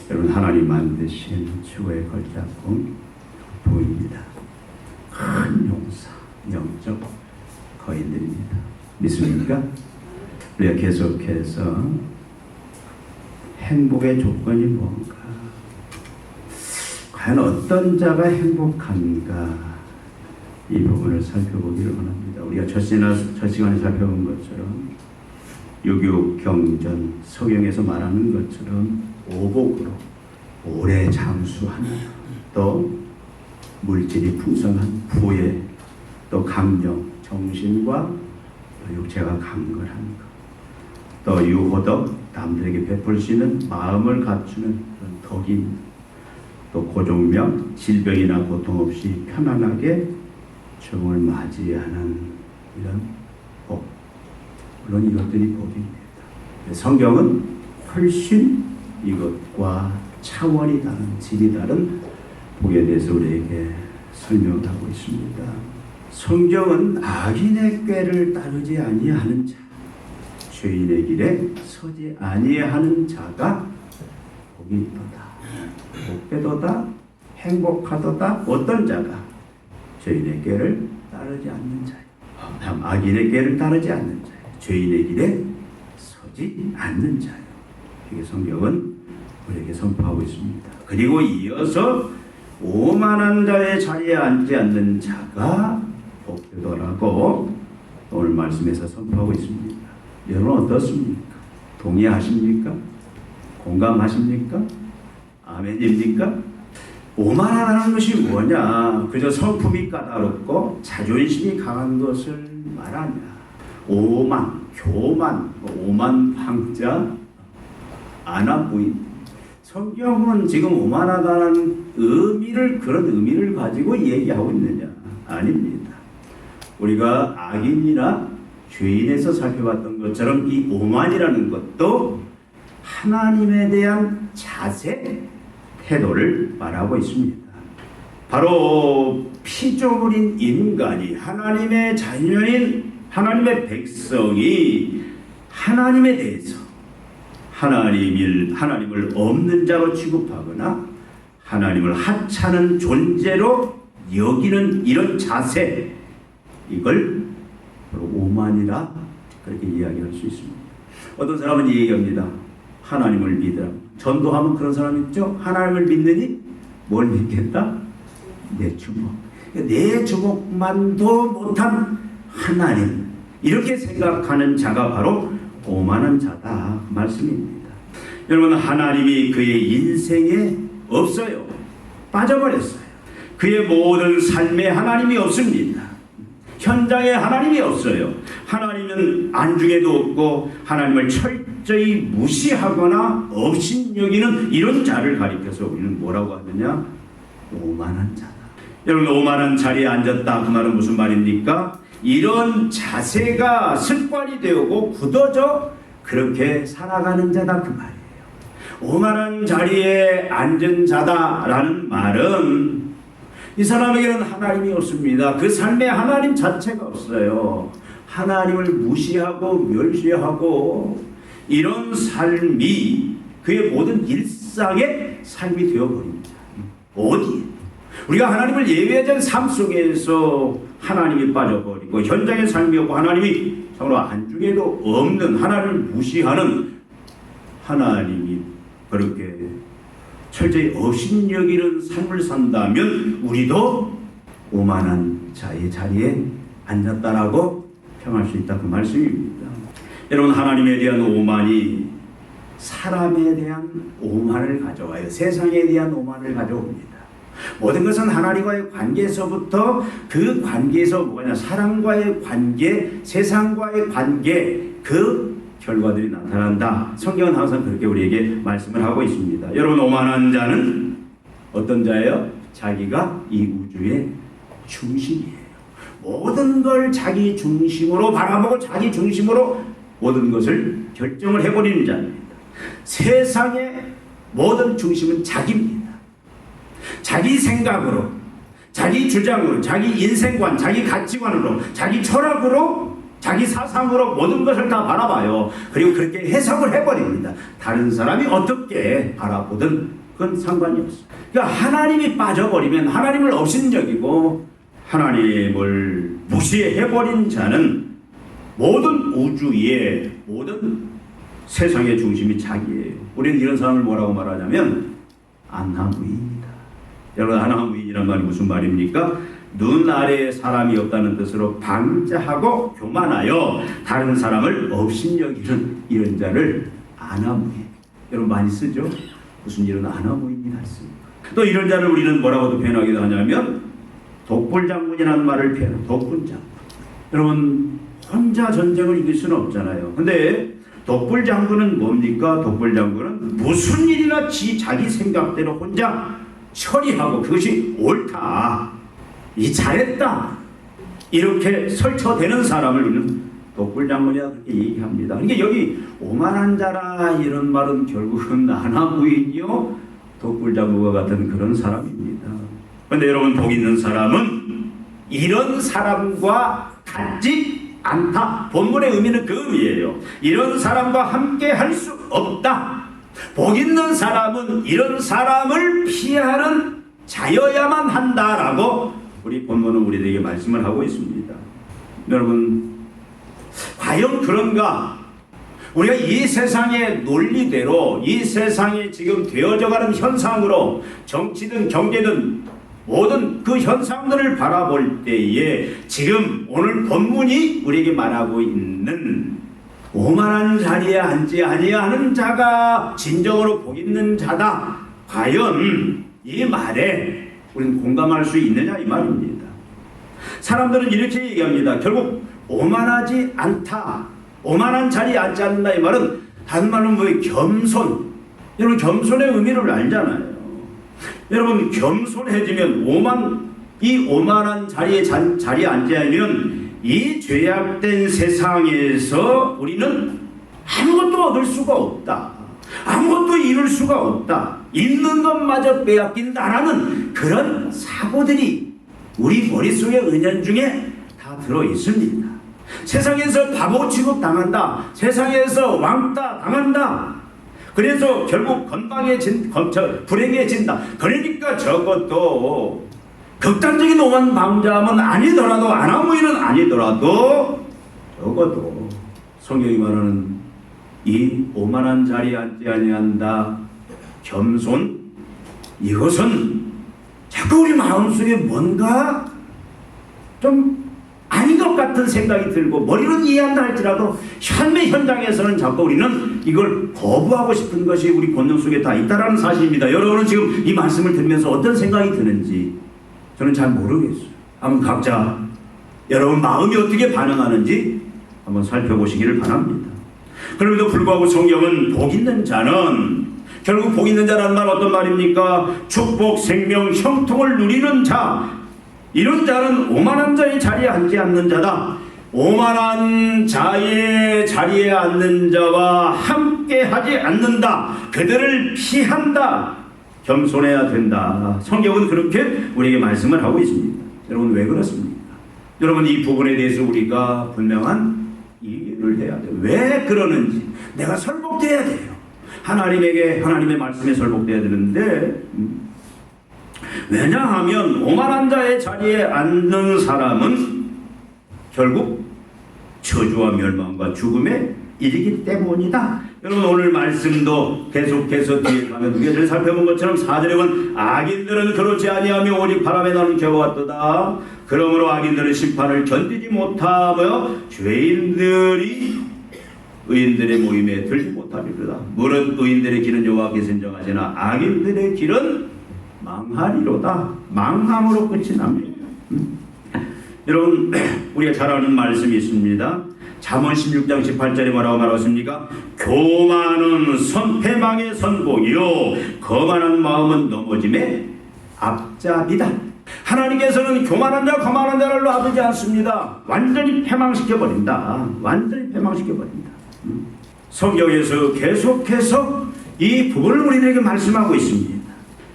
여러분, 하나님 만드신 최고의 걸작품 보입니다. 큰 용사, 영적 거인들입니다. 믿습니까? 우리가 계속해서 행복의 조건이 뭔가, 과연 어떤 자가 행복한가, 이 부분을 살펴보기를 원합니다. 우리가 첫 시간에 살펴본 것처럼 유교 경전 성경에서 말하는 것처럼 오복으로 오래 장수하는, 또 물질이 풍성한 부의, 또 강령, 정신과 육체가 강건한 것, 또 유호덕, 남들에게 베풀 수 있는 마음을 갖추는 그런 덕입니다. 또 고종명, 질병이나 고통 없이 편안하게 죽음을 맞이하는 이런 복, 물론 이것들이 복입니다. 성경은 훨씬 이것과 차원이 다른, 질이 다른 복에 대해서 우리에게 설명하고 있습니다. 성경은 악인의 꾀를 따르지 아니하는 자, 죄인의 길에 서지 아니하는 자가 복이 있도다, 복되도다, 행복하도다. 어떤 자가? 죄인의 꾀를 따르지 않는 자요. 악인의 꾀를 따르지 않는 자요. 죄인의 길에 서지 않는 자요. 이게 성경은 우리에게 선포하고 있습니다. 그리고 이어서 오만한 자의 자리에 앉지 않는 자가 복되더라고 오늘 말씀에서 선포하고 있습니다. 여러분 어떻습니까? 동의하십니까? 공감하십니까? 아멘입니까? 오만하다는 것이 뭐냐? 그저 성품이 까다롭고 자존심이 강한 것을 말하냐? 오만, 교만, 오만방자, 안하부인. 성경은 지금 오만하다는 그런 의미를 가지고 얘기하고 있느냐? 아닙니다. 우리가 악인이나 죄인에서 살펴봤던 것처럼 이 오만이라는 것도 하나님에 대한 자세, 태도를 말하고 있습니다. 바로 피조물인 인간이, 하나님의 자녀인 하나님의 백성이 하나님에 대해서 하나님을 없는 자로 취급하거나 하나님을 하찮은 존재로 여기는 이런 자세, 이걸 바로 오만이라 그렇게 이야기할 수 있습니다. 어떤 사람은 이 얘기합니다. 하나님을 믿으라. 전도하면 그런 사람 있죠? 하나님을 믿느니 뭘 믿겠다? 내 주먹. 내 주먹만도 못한 하나님. 이렇게 생각하는 자가 바로 오만한 자다 말씀입니다. 여러분, 하나님이 그의 인생에 없어요. 빠져버렸어요. 그의 모든 삶에 하나님이 없습니다. 현장에 하나님이 없어요. 하나님은 안중에도 없고 하나님을 철저히 무시하거나 업신여기는 이런 자를 가리켜서 우리는 뭐라고 하느냐? 오만한 자다. 여러분, 오만한 자리에 앉았다, 그 말은 무슨 말입니까? 이런 자세가 습관이 되고 굳어져 그렇게 살아가는 자다, 그 말이에요. 오만한 자리에 앉은 자다라는 말은 이 사람에게는 하나님이 없습니다. 그 삶에 하나님 자체가 없어요. 하나님을 무시하고 멸시하고 이런 삶이 그의 모든 일상의 삶이 되어버립니다. 어디에? 우리가 하나님을 예배하는 삶 속에서 하나님이 빠져버리고 현장의 삶이 없고 하나님이 정말 안중에도 없는, 하나님을 무시하는, 하나님이 그렇게 철저히 업신여기는 삶을 산다면 우리도 오만한 자의 자리에 앉았다라고 평할 수 있다, 그 말씀입니다. 여러분, 하나님에 대한 오만이 사람에 대한 오만을 가져와요. 세상에 대한 오만을 가져옵니다. 모든 것은 하나님과의 관계에서부터, 그 관계에서 뭐냐, 사람과의 관계, 세상과의 관계, 그 결과들이 나타난다. 성경은 항상 그렇게 우리에게 말씀을 하고 있습니다. 여러분, 오만한 자는 어떤 자예요? 자기가 이 우주의 중심이에요. 모든 걸 자기 중심으로 바라보고 자기 중심으로 모든 것을 결정을 해버리는 자입니다. 세상의 모든 중심은 자기입니다. 자기 생각으로, 자기 주장으로, 자기 인생관, 자기 가치관으로, 자기 철학으로 자기 사상으로 모든 것을 다 바라봐요. 그리고 그렇게 해석을 해버립니다. 다른 사람이 어떻게 바라보든 그건 상관이 없어요. 그러니까 하나님이 빠져버리면 하나님을 업신여기고 하나님을 무시해버린 자는 모든 우주의 모든 세상의 중심이 자기예요. 우리는 이런 사람을 뭐라고 말하냐면 안하무인입니다. 여러분, 안하무인이란 말이 무슨 말입니까? 눈 아래에 사람이 없다는 뜻으로 방자하고 교만하여 다른 사람을 업신여기는 이런 자를 안하무인. 여러분 많이 쓰죠? 무슨 일은 안하무인이라 했습니다. 또 이런 자를 우리는 뭐라고도 표현하기도 하냐면 독불장군이라는 말을 표현해요. 독불장군. 여러분 혼자 전쟁을 이길 수는 없잖아요. 근데 독불장군은 뭡니까? 독불장군은 무슨 일이나 자기 생각대로 혼자 처리하고 그것이 옳다, 이 잘했다, 이렇게 설쳐되는 사람을 우리는 독불장군이라 그렇게 얘기합니다. 그러니까 여기 오만한 자라 이런 말은 결국은 안하무인이요 독불장군과 같은 그런 사람입니다. 그런데 여러분, 복 있는 사람은 이런 사람과 같지 않다. 본문의 의미는 그 의미예요. 이런 사람과 함께 할 수 없다. 복 있는 사람은 이런 사람을 피하는 자여야만 한다라고 우리 본문은 우리에게 말씀을 하고 있습니다. 여러분, 과연 그런가? 우리가 이 세상의 논리대로, 이 세상에 지금 되어져가는 현상으로 정치든 경제든 모든 그 현상들을 바라볼 때에 지금 오늘 본문이 우리에게 말하고 있는 오만한 자리에 앉지 아니하는 자가 진정으로 복 있는 자다, 과연 이 말에 우리는 공감할 수 있느냐 이 말입니다. 사람들은 이렇게 얘기합니다. 결국 오만하지 않다, 오만한 자리에 앉지 않는다, 이 말은 단말로 뭐예요? 겸손. 여러분 겸손의 의미를 알잖아요. 여러분 겸손해지면 이 오만한 자리에 앉으면 이 죄악된 세상에서 우리는 아무것도 얻을 수가 없다, 아무것도 이룰 수가 없다, 있는 것마저 빼앗긴다라는 그런 사고들이 우리 머릿속에 은연중에 다 들어있습니다. 세상에서 바보 취급 당한다, 세상에서 왕따 당한다, 그래서 결국 불행해진다. 그러니까 저것도 극단적인 오만 방자함은 아니더라도, 안하무인은 아니더라도 적어도 성경이 말하는 이 오만한 자리에 앉지 아니한다, 겸손, 이것은 자꾸 우리 마음속에 뭔가 좀 아닌 것 같은 생각이 들고 머리는 이해한다 할지라도 현매 현장에서는 자꾸 우리는 이걸 거부하고 싶은 것이 우리 본능 속에 다 있다는 사실입니다. 여러분은 지금 이 말씀을 들으면서 어떤 생각이 드는지 저는 잘 모르겠어요. 한번 각자 여러분 마음이 어떻게 반응하는지 한번 살펴보시기를 바랍니다. 그럼에도 불구하고 성경은 복 있는 자는, 결국 복 있는 자라는 말 어떤 말입니까? 축복, 생명, 형통을 누리는 자, 이런 자는 오만한 자의 자리에 앉지 않는 자다. 오만한 자의 자리에 앉는 자와 함께 하지 않는다. 그들을 피한다. 겸손해야 된다. 성경은 그렇게 우리에게 말씀을 하고 있습니다. 여러분 왜 그렇습니까? 여러분 이 부분에 대해서 우리가 분명한 이해를 해야 돼요. 왜 그러는지 내가 설복돼야 돼요. 하나님의 말씀에 설복돼야 되는데 왜냐하면 오만한 자의 자리에 앉는 사람은 결국 저주와 멸망과 죽음에 이르기 때문이다. 여러분 오늘 말씀도 계속해서 뒤에 가면 우리가 살펴본 것처럼 4절에 보면 악인들은 그렇지 아니하며 오직 바람에 나는 겨와 같도다. 그러므로 악인들은 심판을 견디지 못하며 죄인들이 의인들의 모임에 들지 못하리로다. 무릇 의인들의 길은 여호와께서 인정하시나 악인들의 길은 망하리로다. 망함으로 끝이 납니다. 여러분 우리가 잘 아는 말씀이 있습니다. 잠언 16장 18절에 뭐라고 말하십니까? 교만은 패망의 선봉이요 거만한 마음은 넘어짐의 앞잡이다. 하나님께서는 교만한 자 거만한 자를 놔두지 않습니다. 완전히 패망시켜버린다. 완전히 패망시켜버린다. 성경에서 계속해서 이 부분을 우리들에게 말씀하고 있습니다.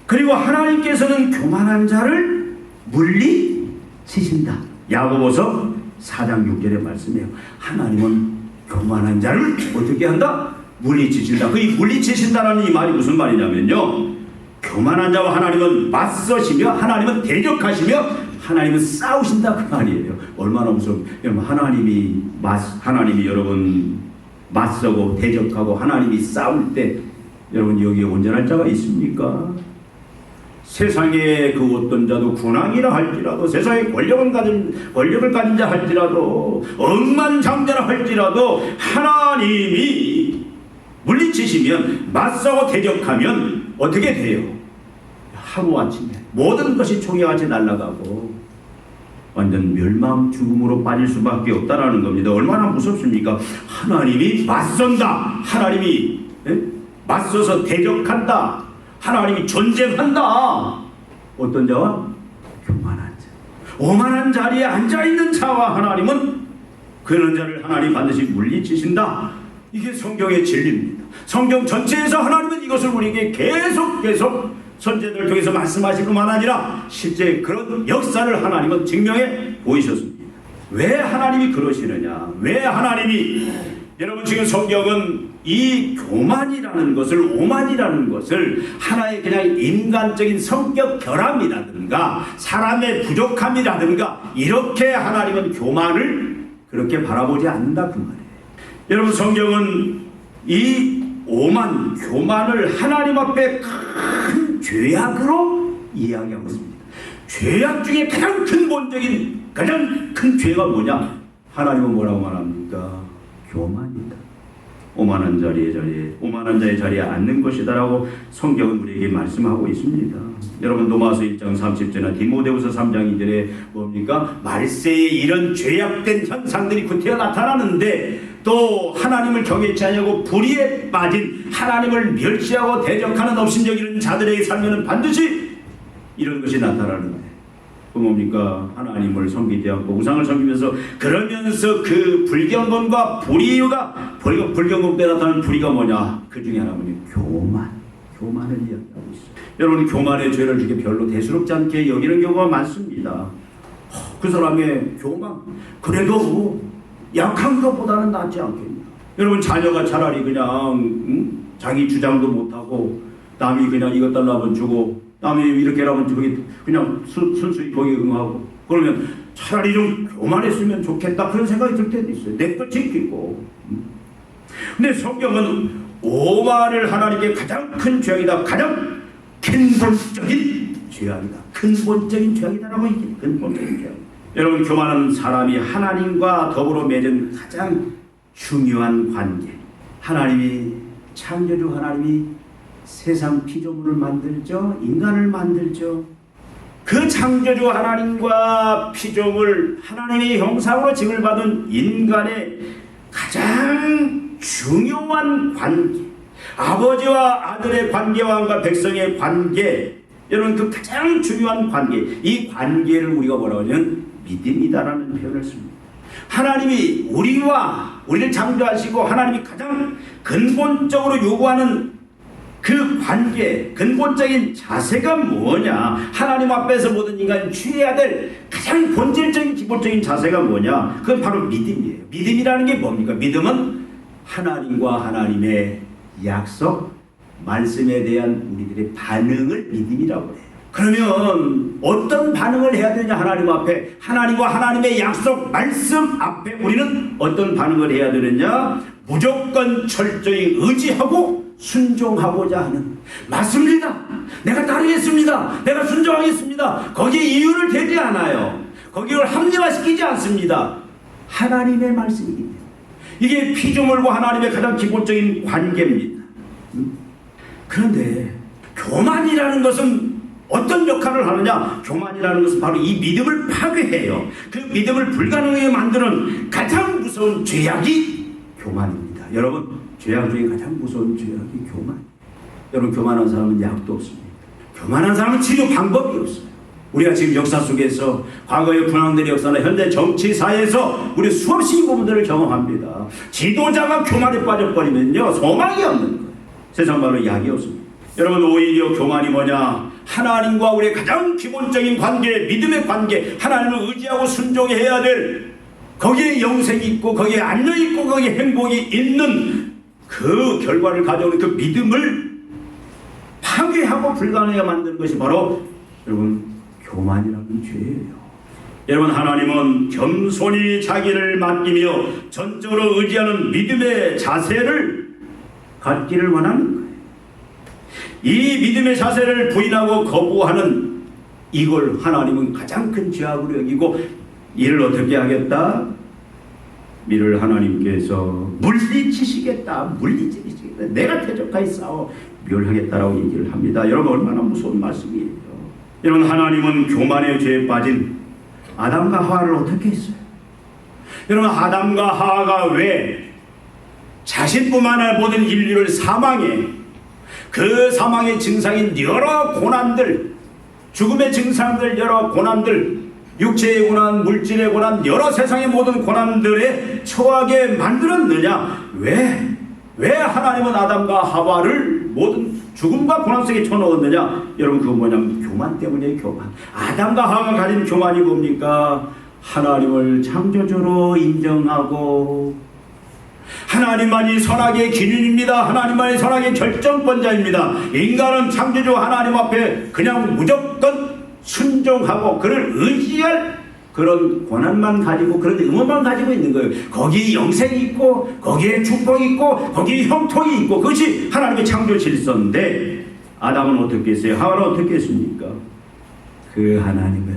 그리고 하나님께서는 교만한 자를 물리치신다. 야고보서 4장 6절의 말씀이에요. 하나님은 교만한 자를 어떻게 한다? 물리치신다. 그 이 물리치신다라는 이 말이 무슨 말이냐면요, 교만한 자와 하나님은 맞서시며 하나님은 대적하시며 하나님은 싸우신다 그 말이에요. 얼마나 무서워. 여러분, 하나님이 여러분 맞서고 대적하고 하나님이 싸울 때 여러분 여기에 온전한 자가 있습니까? 세상에 그 어떤 자도 군왕이라 할지라도, 세상에 권력을 가진 자 할지라도, 억만장자라 할지라도 하나님이 물리치시면, 맞서고 대적하면 어떻게 돼요? 하루아침에 모든 것이 총애같이 날아가고 완전 멸망 죽음으로 빠질 수밖에 없다라는 겁니다. 얼마나 무섭습니까? 하나님이 맞선다. 하나님이 맞서서 대적한다. 하나님이 전쟁한다. 어떤 자와? 교만한 자. 오만한 자리에 앉아있는 자와 하나님은 그런 자를 하나님 반드시 물리치신다. 이게 성경의 진리입니다. 성경 전체에서 하나님은 이것을 우리에게 계속 선제들을 통해서 말씀하실 뿐만 아니라 실제 그런 역사를 하나님은 증명해 보이셨습니다. 왜 하나님이 그러시느냐? 왜 하나님이, 여러분 지금 성경은 이 교만이라는 것을, 오만이라는 것을 하나의 그냥 인간적인 성격 결함이라든가 사람의 부족함이라든가 이렇게 하나님은 교만을 그렇게 바라보지 않는다 그 말이에요. 여러분 성경은 이 오만, 교만을 하나님 앞에 큰 죄악으로 이야기하고 있습니다. 죄악 중에 가장 근본적인, 가장 큰 죄가 뭐냐? 하나님은 뭐라고 말합니까? 교만이다. 오만한 자의 자리에 앉는 것이다라고 성경은 우리에게 말씀하고 있습니다. 여러분 로마서 1장 30절이나 디모데후서 3장 2절에 뭡니까? 말세에 이런 죄악된 현상들이 구태여 나타나는데 또 하나님을 경외치 아니하고 불의에 빠진, 하나님을 멸시하고 대적하는 업신여기는 자들에게 살면은 반드시 이런 것이 나타나는데, 그 뭡니까? 하나님을 섬기지 않고 우상을 섬기면서, 그러면서 그 불경건과 불의가, 불경건 때 나타나는 불의가 뭐냐? 그 중에 하나는 교만을 이야기하고 있어요. 여러분 교만의 죄를 이렇게 별로 대수롭지 않게 여기는 경우가 많습니다. 그 사람의 교만, 그래도 약한 것보다는 낫지 않겠냐? 여러분 자녀가 차라리 그냥 자기 주장도 못하고 남이 그냥 이것 달라면 주고 남이 이렇게 하면 저기 그냥 순수히 거기에 응하고, 그러면 차라리 좀 교만했으면 좋겠다 그런 생각이 들 때도 있어요. 내 것 지키고. 근데 성경은 오만을 하나님께 가장 큰 죄악이다, 가장 근본적인 죄악이다, 근본적인 죄악이다라고 얘기해요. 근본적인 죄악. 여러분 교만한 사람이 하나님과 더불어 맺은 가장 중요한 관계, 하나님이 창조주 하나님이 세상 피조물을 만들죠. 인간을 만들죠. 그 창조주 하나님과 피조물, 하나님의 형상으로 징을 받은 인간의 가장 중요한 관계, 아버지와 아들의 관계, 왕과 백성의 관계, 여러분 그 가장 중요한 관계, 이 관계를 우리가 뭐라고 하냐면 믿음이다라는 표현을 씁니다. 하나님이 우리를 창조하시고 하나님이 가장 근본적으로 요구하는 그 관계, 근본적인 자세가 뭐냐? 하나님 앞에서 모든 인간이 취해야 될 가장 본질적인 기본적인 자세가 뭐냐? 그건 바로 믿음이에요. 믿음이라는 게 뭡니까? 믿음은 하나님과 하나님의 약속, 말씀에 대한 우리들의 반응을 믿음이라고 해요. 그러면 어떤 반응을 해야 되냐? 하나님 앞에, 하나님과 하나님의 약속, 말씀 앞에 우리는 어떤 반응을 해야 되느냐? 무조건 철저히 의지하고 순종하고자 하는, 맞습니다, 내가 따르겠습니다, 내가 순종하겠습니다, 거기에 이유를 대지 않아요. 거기를 합리화시키지 않습니다. 하나님의 말씀이기 때문에 이게 피조물과 하나님의 가장 기본적인 관계입니다. 그런데 교만이라는 것은 어떤 역할을 하느냐? 교만이라는 것은 바로 이 믿음을 파괴해요. 그 믿음을 불가능하게 만드는 가장 무서운 죄악이 교만입니다. 여러분, 죄악 중에 가장 무서운 죄악이 교만. 여러분, 교만한 사람은 약도 없습니다. 교만한 사람은 치료 방법이 없어요. 우리가 지금 역사 속에서 과거의 군왕들의 역사나 현재 정치사에서 우리 수없이 이 부분들을 경험합니다. 지도자가 교만에 빠져버리면요, 소망이 없는 거예요. 세상 말로 약이 없습니다. 여러분, 오히려 교만이 뭐냐? 하나님과 우리의 가장 기본적인 관계, 믿음의 관계, 하나님을 의지하고 순종해야 될 거기에 영생이 있고 거기에 안녕이 있고 거기에 행복이 있는 그 결과를 가져오는 그 믿음을 파괴하고 불가능하게 만드는 것이 바로 여러분 교만이라는 죄예요. 여러분, 하나님은 겸손히 자기를 맡기며 전적으로 의지하는 믿음의 자세를 갖기를 원하는 거예요. 이 믿음의 자세를 부인하고 거부하는 이걸 하나님은 가장 큰 죄악으로 여기고, 이를 어떻게 하겠다? 이를 하나님께서 물리치시겠다. 내가 대적하여 싸워 멸하겠다라고 얘기를 합니다. 여러분, 얼마나 무서운 말씀이에요. 여러분, 하나님은 교만의 죄에 빠진 아담과 하와를 어떻게 했어요? 여러분, 아담과 하와가 왜 자신뿐만 아니라 모든 인류를 사망해, 그 사망의 증상인 여러 고난들, 죽음의 증상들, 여러 고난들, 육체의 고난, 물질의 고난, 여러 세상의 모든 고난들에 처하게 만들었느냐? 왜 하나님은 아담과 하와를 모든 죽음과 고난 속에 쳐넣었느냐? 여러분, 그건 뭐냐면 교만 때문이에요. 교만. 아담과 하와가 가진 교만이 뭡니까? 하나님을 창조주로 인정하고, 하나님만이 선악의 기준입니다. 하나님만이 선악의 결정권자입니다. 인간은 창조주 하나님 앞에 그냥 무조건 순종하고 그를 의지할 그런 권한만 가지고, 그런 의무만 가지고 있는 거예요. 거기에 영생이 있고, 거기에 축복이 있고, 거기에 형통이 있고, 그것이 하나님의 창조 질서인데, 아담은 어떻게 했어요? 하와는 어떻게 했습니까? 그 하나님을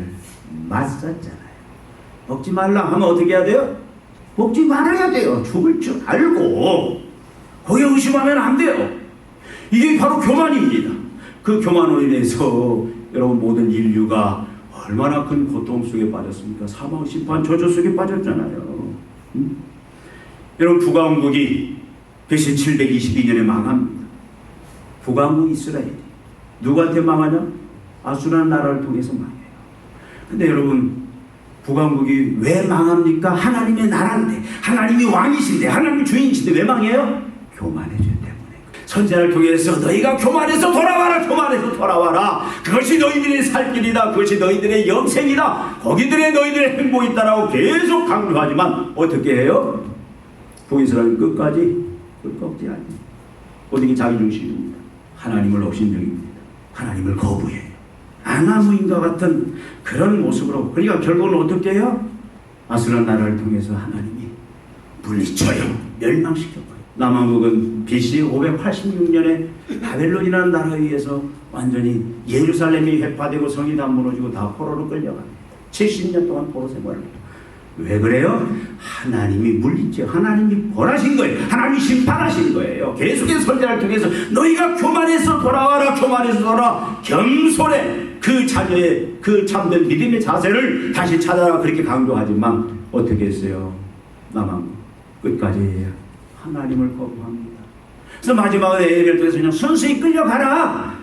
맞섰잖아요. 먹지 말라 하면 어떻게 해야 돼요? 먹지 말아야 돼요. 죽을 줄 알고. 거기에 의심하면 안 돼요. 이게 바로 교만입니다. 그 교만으로 인해서 여러분, 모든 인류가 얼마나 큰 고통 속에 빠졌습니까? 사망, 심판, 저주 속에 빠졌잖아요. 여러분, 북왕국이 BC 722년에 망합니다. 북왕국 이스라엘이 누구한테 망하냐? 아수라는 나라를 통해서 망해요. 근데 여러분, 북왕국이 왜 망합니까? 하나님의 나라인데, 하나님이 왕이신데, 하나님이 주인이신데 왜 망해요? 교만의 죄 때문에. 선지자를 통해서 너희가 교만해서 돌아와라, 교만해서 돌아와라. 그것이 너희들의 살 길이다. 그것이 너희들의 영생이다. 거기들의 너희들의 행복이 있다라고 계속 강조하지만 어떻게 해요? 북이스라엘은 끝까지 꺾지 않아요. 어떻게 자기중심입니다. 하나님을 업신여깁니다. 하나님을 거부해요. 아나무인과 같은 그런 모습으로. 그러니까 결국은 어떻게 해요? 아수라 나라를 통해서 하나님이 물리쳐요. 멸망시켰어요. 남왕국은 BC 586년에 바벨론이라는 나라에 의해서 완전히 예루살렘이 회파되고 성이 다 무너지고 다 포로로 끌려갑니다. 70년 동안 포로 생활을 해요. 왜 그래요? 하나님이 물리쳐, 하나님이 벌하신 거예요. 하나님이 심판하신 거예요. 계속해서 선지자를 통해서 너희가 교만해서 돌아와라, 교만해서 돌아와. 겸손해. 그 자녀의 그 참된 믿음의 자세를 다시 찾아라. 그렇게 강조하지만 어떻게 했어요? 남왕국 끝까지 하나님을 거부합니다. 그래서 마지막에 에리를 통해서 그냥 순수히 끌려가라.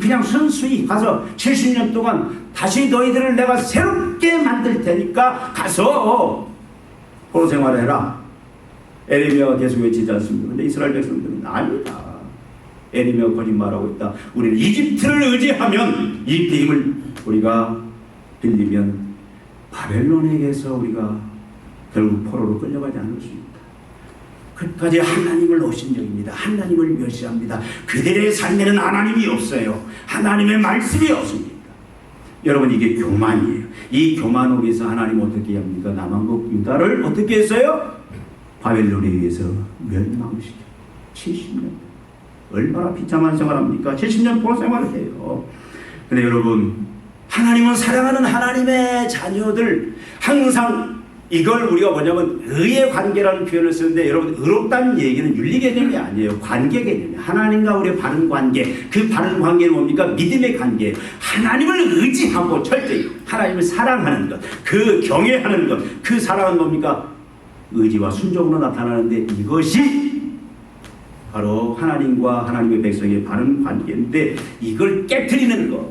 그냥 순수히 가서 70년 동안 다시 너희들을 내가 새롭게 만들 테니까 가서 포로 생활을 해라. 에레미야가 계속 외치지 않습니까? 근데 이스라엘 백성들은 아니다. 에레미야가 거짓말하고 있다. 우리는 이집트를 의지하면 이집트 힘을 우리가 빌리면 바벨론에게서 우리가 결국 포로로 끌려가지 않을 수 있다. 끝까지 하나님을 업신여깁니다. 하나님을 멸시합니다. 그들의 삶에는 하나님이 없어요. 하나님의 말씀이 없습니다. 여러분, 이게 교만이에요. 이 교만으로 해서 하나님 어떻게 합니까? 남왕국 유다를 어떻게 했어요? 바벨론에 의해서 멸망시켜 70년. 얼마나 비참한 생활합니까? 70년 포로 생활을 해요. 근데 여러분, 하나님은 사랑하는 하나님의 자녀들, 항상 이걸 우리가 뭐냐면 의의 관계라는 표현을 쓰는데, 여러분, 의롭다는 얘기는 윤리 개념이 아니에요. 관계 개념이에요. 하나님과 우리의 바른 관계. 그 바른 관계는 뭡니까? 믿음의 관계예요. 하나님을 의지하고 철저히 하나님을 사랑하는 것, 그 경외하는 것, 그 사랑은 뭡니까? 의지와 순종으로 나타나는데, 이것이 바로 하나님과 하나님의 백성의 바른 관계인데, 이걸 깨트리는 것,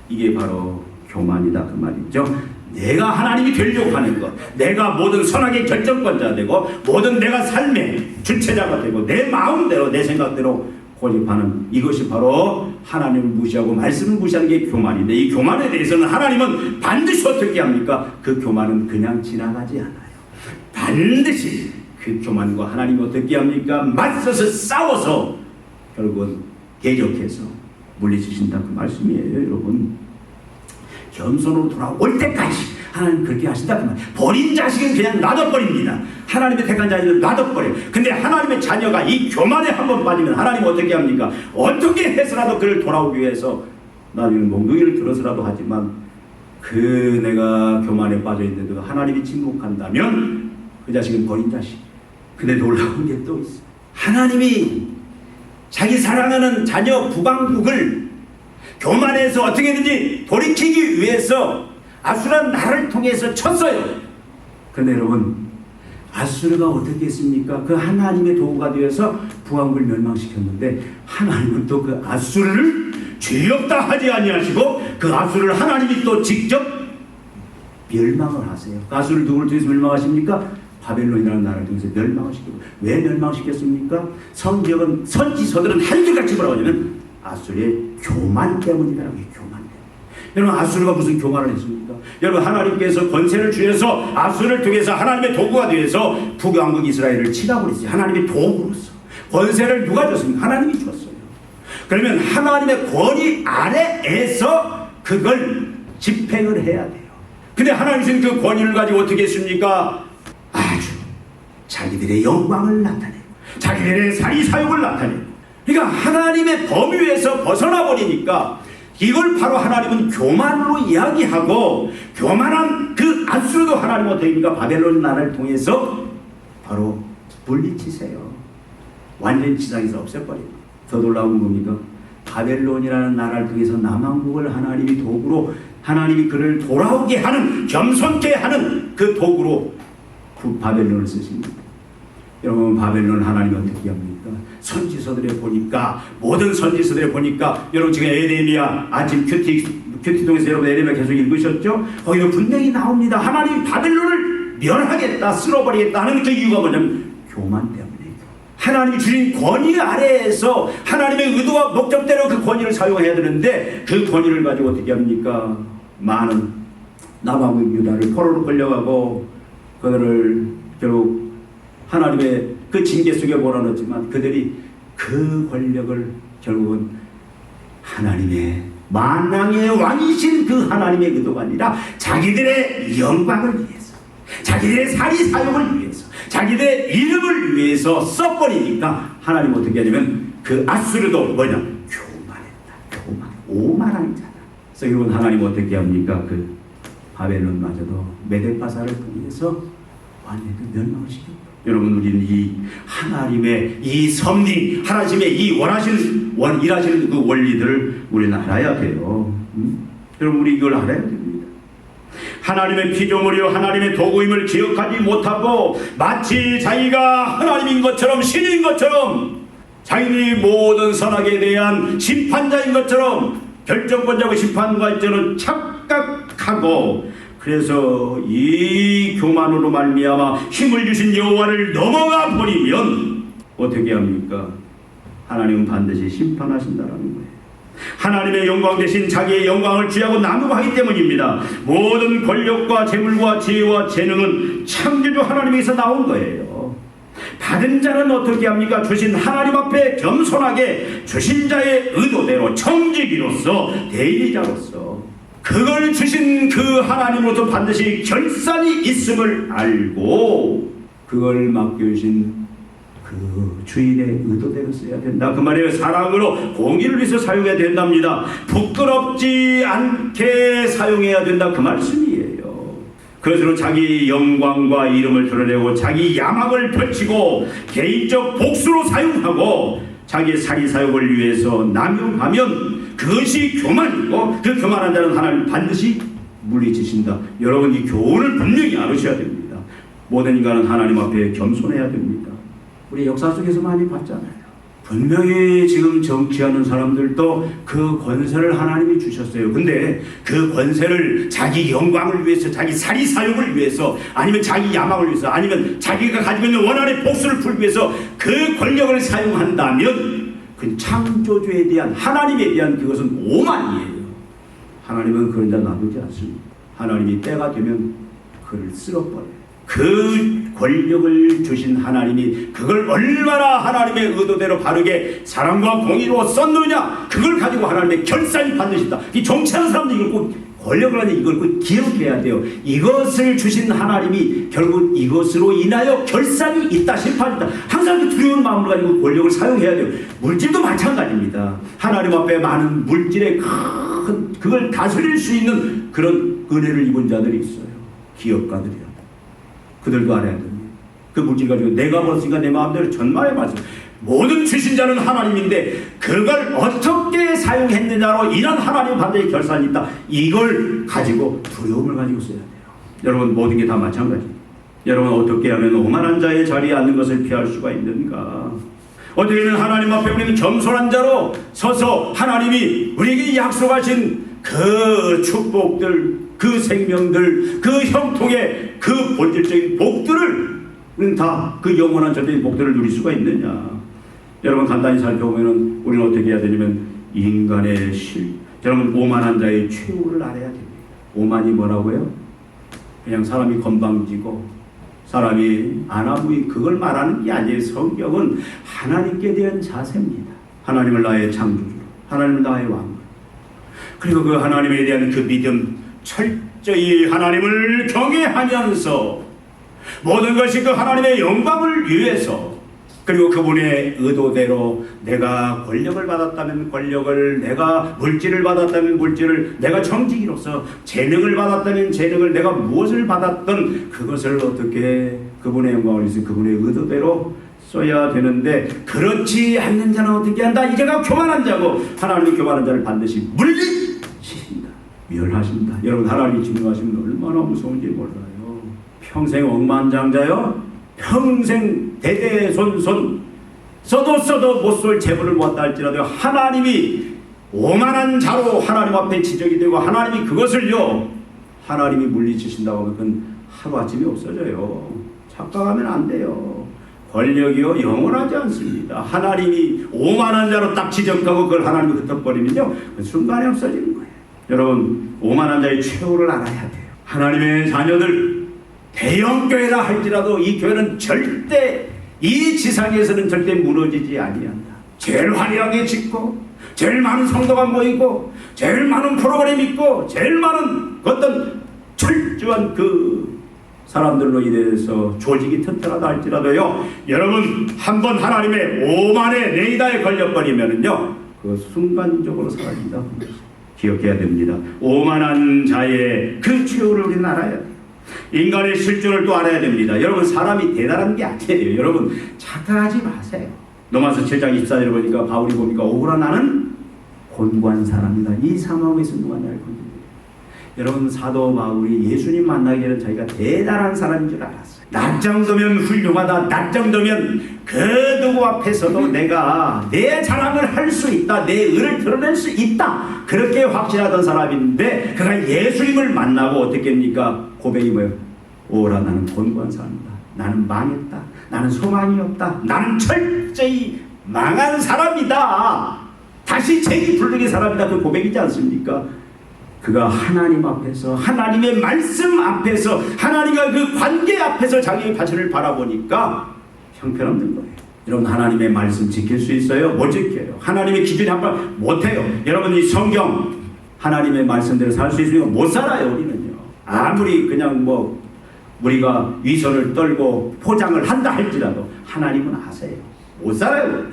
이게 바로 교만이다 그 말이죠. 내가 하나님이 되려고 하는 것, 내가 모든 선악의 결정권자 되고 모든 내가 삶의 주체자가 되고 내 마음대로 내 생각대로 고집하는, 이것이 바로 하나님을 무시하고 말씀을 무시하는 게 교만인데, 이 교만에 대해서는 하나님은 반드시 어떻게 합니까? 그 교만은 그냥 지나가지 않아요. 반드시 그 교만과 하나님이 어떻게 합니까? 맞서서 싸워서 결국은 대적해서 물리치신다 그 말씀이에요. 여러분, 겸손으로 돌아올 때까지 하나님 그렇게 하신다 그 말. 버린 자식은 그냥 놔둬버립니다. 하나님의 택한 자녀는 놔둬버려요. 근데 하나님의 자녀가 이 교만에 한번 빠지면 하나님 어떻게 합니까? 어떻게 해서라도 그를 돌아오기 위해서 나중에 몽둥이를 들어서라도 하지만 그 내가 교만에 빠져있는데도 하나님이 침묵한다면 그 자식은 버린 자식. 근데 놀라운 게 또 있어. 하나님이 자기 사랑하는 자녀 북왕국을 교만해서 어떻게든지 돌이키기 위해서 아수르는 나를 통해서 쳤어요. 그런데 여러분, 아수르가 어떻게 했습니까? 그 하나님의 도구가 되어서 북왕국을 멸망시켰는데 하나님은 또 그 아수르를 죄 없다 하지 아니하시고 그 아수르를 하나님이 또 직접 멸망을 하세요. 그 아수르를 누구를 통해서 멸망하십니까? 바벨론이라는 나라를 통해서 멸망시키고. 왜 멸망시켰습니까? 선지서들은 한줄같이 뭐라고 하냐면 아수르의 교만 때문이라고 해요. 교만 때문에. 여러분, 아수르가 무슨 교만을 했습니까? 여러분, 하나님께서 권세를 주셔서 아수르를 통해서 하나님의 도구가 되어서 북왕국 이스라엘을 치라고 그랬어요. 하나님의 도구로서. 권세를 누가 줬습니까? 하나님이 줬어요. 그러면 하나님의 권위 아래에서 그걸 집행을 해야 돼요. 근데 하나님은 그 권위를 가지고 어떻게 했습니까? 아주 자기들의 영광을 나타내고 자기들의 사리사욕을 나타내고. 그러니까 하나님의 범위에서 벗어나 버리니까 이걸 바로 하나님은 교만으로 이야기하고, 교만한 그 아수르도 하나님 어떻게 합니까? 바벨론 나라를 통해서 바로 물리치세요. 완전히 지상에서 없애버립니다. 더 놀라운 겁니까? 바벨론이라는 나라를 통해서 남왕국을 하나님이 도구로, 하나님이 그를 돌아오게 하는, 겸손케 하는 그 도구로 그 바벨론을 쓰십니다. 여러분, 바벨론 하나님이 어떻게 합니까? 선지서들에 보니까, 모든 선지서들에 보니까, 여러분 지금 에레미야 아침 큐티동에서 여러분 에레미야 계속 읽으셨죠? 거기도 분명히 나옵니다. 하나님이 바벨론을 멸하겠다, 쓸어버리겠다 하는 그 이유가 뭐냐면 교만 때문에. 하나님이 주신 권위 아래에서 하나님의 의도와 목적대로 그 권위를 사용해야 되는데 그 권위를 가지고 어떻게 합니까? 많은 남왕국 유다를 포로로 끌려가고 그들을 결국 하나님의 그 징계 속에 몰아넣었지만 그들이 그 권력을 결국은 하나님의 만왕의 왕이신 그 하나님의 의도가 아니라 자기들의 영광을 위해서, 자기들의 사리사욕을 위해서, 자기들의 이름을 위해서 써버리니까 하나님 어떻게 하냐면 그 아수르도 뭐냐? 교만했다. 교만. 오만한 자다. 그래서 여러분, 하나님 어떻게 합니까? 그 바벨론마저도 메데바사를 통해서 완전히 멸망을 시켰다. 여러분, 우리는 이 하나님의 이 섭리, 하나님의 이 일하시는 그 원리들을 우리는 알아야 돼요. 여러분, 우리 이걸 알아야 됩니다. 하나님의 피조물이요 하나님의 도구임을 기억하지 못하고 마치 자기가 하나님인 것처럼, 신인 것처럼, 자기들이 모든 선악에 대한 심판자인 것처럼, 결정권자고 심판관자로 착각하고, 그래서 이 교만으로 말미암아 힘을 주신 여호와를 넘어가 버리면 어떻게 합니까? 하나님은 반드시 심판하신다라는 거예요. 하나님의 영광 대신 자기의 영광을 취하고 나누고 하기 때문입니다. 모든 권력과 재물과 지혜와 재능은 창조주 하나님에서 나온 거예요. 받은 자는 어떻게 합니까? 주신 하나님 앞에 겸손하게 주신 자의 의도대로 청지기로서, 대리자로서 그걸 주신 그 하나님으로부터 반드시 결산이 있음을 알고 그걸 맡겨주신 그 주인의 의도대로 써야 된다. 그 말이에요. 사랑으로 공의를 위해서 사용해야 된답니다. 부끄럽지 않게 사용해야 된다. 그 말씀이에요. 그것으로 자기 영광과 이름을 드러내고 자기 야망을 펼치고 개인적 복수로 사용하고 자기의 사리사욕을 위해서 남용하면 그것이 교만이고 그 교만한 자는 하나님 반드시 물리치신다. 여러분, 이 교훈을 분명히 알으셔야 됩니다. 모든 인간은 하나님 앞에 겸손해야 됩니다. 우리 역사 속에서 많이 봤잖아요. 분명히 지금 정치하는 사람들도 그 권세를 하나님이 주셨어요. 근데 그 권세를 자기 영광을 위해서, 자기 사리사욕을 위해서, 아니면 자기 야망을 위해서, 아니면 자기가 가지고 있는 원한의 복수를 풀기 위해서 그 권력을 사용한다면 그 창조주에 대한, 하나님에 대한 그것은 오만이에요. 하나님은 그런 자 놔두지 않습니다. 하나님이 때가 되면 그를 쓸어버려요. 그 권력을 주신 하나님이 그걸 얼마나 하나님의 의도대로 바르게 사랑과 공의로 썼느냐, 그걸 가지고 하나님의 결산이 반드시 있다. 이 정치하는 사람들 이걸 꼭 권력을 하니 이걸 꼭 기억해야 돼요. 이것을 주신 하나님이 결국 이것으로 인하여 결산이 있다, 심판이 있다. 항상 그 두려운 마음을 가지고 권력을 사용해야 돼요. 물질도 마찬가지입니다. 하나님 앞에 많은 물질의 큰 그걸 다스릴 수 있는 그런 은혜를 입은 자들이 있어요. 기업가들이요. 그들도 알아야 됩니다. 그 물질 가지고 내가 벌었으니까 내 마음대로 전마의 말씀. 모든 주신 자는 하나님인데 그걸 어떻게 사용했느냐로 인한 하나님 반드시 결산이 있다. 이걸 가지고 두려움을 가지고 써야 돼요. 여러분 모든 게 다 마찬가지입니다. 여러분 어떻게 하면 오만한 자의 자리에 앉는 것을 피할 수가 있는가? 어떻게 하면 하나님 앞에 우리는 겸손한 자로 서서 하나님이 우리에게 약속하신 그 축복들, 그 생명들, 그 형통의 그 본질적인 복들을 우리는 다 그 영원한 절대적인 복들을 누릴 수가 있느냐? 여러분 간단히 살펴보면 우리는 어떻게 해야 되냐면 인간의 여러분 오만한 자의 최후를 알아야 됩니다. 오만이 뭐라고요? 그냥 사람이 건방지고 사람이 안하부이 그걸 말하는 게 아니에요. 성경은 하나님께 대한 자세입니다. 하나님을 나의 창조주로, 하나님을 나의 왕, 그리고 그 하나님에 대한 그 믿음, 철저히 하나님을 경외하면서 모든 것이 그 하나님의 영광을 위해서, 그리고 그분의 의도대로 내가 권력을 받았다면 권력을, 내가 물질을 받았다면 물질을, 내가 정직이로서 재능을 받았다면 재능을, 내가 무엇을 받았던 그것을 어떻게 그분의 영광을 위해서 그분의 의도대로 써야 되는데, 그렇지 않는 자는 어떻게 한다? 이제가 교만한 자고 하나님이 교만한 자를 반드시 물리치신다, 멸하신다. 여러분 하나님이 진노하시면 얼마나 무서운지 몰라요. 평생 억만장자요, 평생 대대손손 써도 못 쏠 재물을 모았다 할지라도 하나님이 오만한 자로 하나님 앞에 지적이 되고 하나님이 그것을요 하나님이 물리치신다고 하면 그건 하루아침에 없어져요. 착각하면 안 돼요. 권력이요 영원하지 않습니다. 하나님이 오만한 자로 딱 지적하고 그걸 하나님이 흩어버리면요 그 순간에 없어지는 거예요. 여러분 오만한 자의 최후를 알아야 돼요. 하나님의 자녀들 대형교회라 할지라도 이 교회는 절대 이 지상에서는 절대 무너지지 아니한다. 제일 화려하게 짓고 제일 많은 성도가 모이고 제일 많은 프로그램이 있고 제일 많은 어떤 철저한 그 사람들로 인해서 조직이 튼튼하다 할지라도요, 여러분 한번 하나님의 오만의 레이더에 걸려버리면은요 그 순간적으로 사라진다. 기억해야 됩니다. 오만한 자의 그 최후를 우리는 알아야 돼요. 인간의 실존을 또 알아야 됩니다. 여러분 사람이 대단한 게 아니에요. 여러분 착각하지 마세요. 로마서 7장 24절에 보니까 바울이 뭡니까? 오라 나는 곤고한 사람이다. 이 상황에서 누가 날 건드려요. 여러분 사도 바울이 예수님 만나기 전에 자기가 대단한 사람인 줄 알았어요. 나 정도면 훌륭하다. 나 정도면 그 누구 앞에서도 내가 내 자랑을 할 수 있다. 내 의를 드러낼 수 있다. 그렇게 확신하던 사람인데 그가 예수님을 만나고 어떻게 합니까? 고백이 뭐예요? 오라 나는 곤고한 사람이다. 나는 망했다. 나는 소망이 없다. 나는 철저히 망한 사람이다. 다시 재기 불능의 사람이다. 그 고백이지 않습니까? 그가 하나님 앞에서 하나님의 말씀 앞에서 하나님과 그 관계 앞에서 자기의 자신을 바라보니까 형편없는 거예요. 여러분 하나님의 말씀 지킬 수 있어요? 못 지켜요. 하나님의 기준이 한번 못해요. 여러분 이 성경 하나님의 말씀대로 살 수 있으면 못 살아요. 우리는요. 아무리 그냥 뭐 우리가 위선을 떨고 포장을 한다 할지라도 하나님은 아세요. 못 살아요.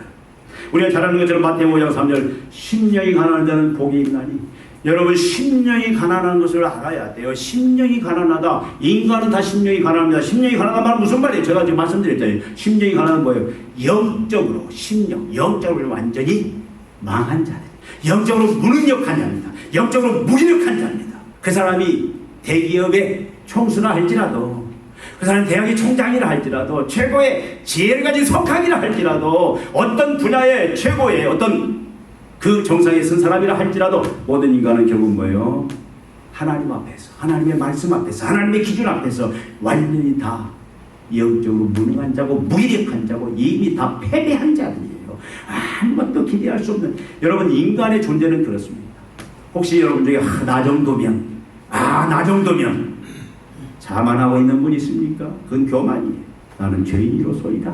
우리가 잘 아는 것처럼 마태복음 5장 3절 심령이 가난한 자는 복이 있나니, 여러분 심령이 가난한 것을 알아야 돼요. 심령이 가난하다. 인간은 다 심령이 가난합니다. 심령이 가난한 말은 무슨 말이에요? 제가 지금 말씀드렸잖아요. 심령이 가난한 거예요. 영적으로 심령, 영적으로 완전히 망한 자들, 영적으로 무능력한 자입니다. 영적으로 무기력한 자입니다. 그 사람이 대기업의 총수나 할지라도, 그 사람 대학의 총장이라 할지라도, 최고의 지혜를 가진 석학이라 할지라도, 어떤 분야의 최고의 어떤 그 정상에 쓴 사람이라 할지라도 모든 인간은 결국 뭐예요? 하나님 앞에서, 하나님의 말씀 앞에서, 하나님의 기준 앞에서 완전히 다 영적으로 무능한 자고 무기력한 자고 이미 다 패배한 자들이에요. 아무것도 기대할 수 없는. 여러분 인간의 존재는 그렇습니다. 혹시 여러분 중에 나 정도면 자만하고 있는 분 있습니까? 그건 교만이에요. 나는 죄인이로소이다.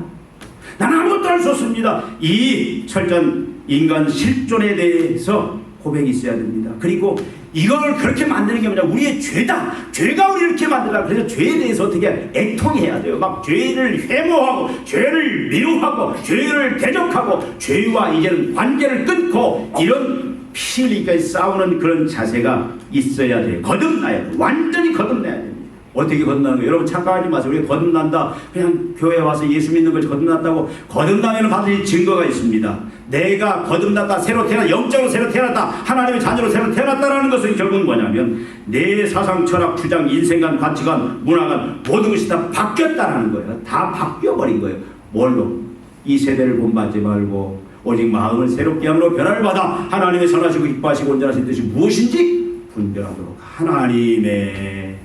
나는 아무것도 할 수 없습니다. 이 철저한 인간 실존에 대해서 고백이 있어야 됩니다. 그리고 이걸 그렇게 만드는 게 뭐냐, 우리의 죄다. 죄가 우리를 이렇게 만들다. 그래서 죄에 대해서 어떻게 애통해야 돼요. 막 죄를 회모하고 죄를 미워하고 죄를 대적하고 죄와 이제는 관계를 끊고 이런 피 흘리기까지 싸우는 그런 자세가 있어야 돼요. 거듭나야 돼요. 완전히 거듭나야 됩니다. 어떻게 거듭나는 거예요? 여러분 착각하지 마세요. 우리가 거듭난다, 그냥 교회 와서 예수 믿는 것이 거듭났다고. 거듭나면 반드시 증거가 있습니다. 내가 거듭났다, 새로 태어났다, 영적으로 새로 태어났다, 하나님의 자녀로 새로 태어났다라는 것은 결국은 뭐냐면 내 사상, 철학, 주장, 인생관, 가치관, 문화관 모든 것이 다 바뀌었다라는 거예요. 다 바뀌어버린 거예요. 뭘로? 이 세대를 본받지 말고 오직 마음을 새롭게 함으로 변화를 받아 하나님의 선하시고 기뻐하시고 온전하신 뜻이 무엇인지 분별하도록 하나님의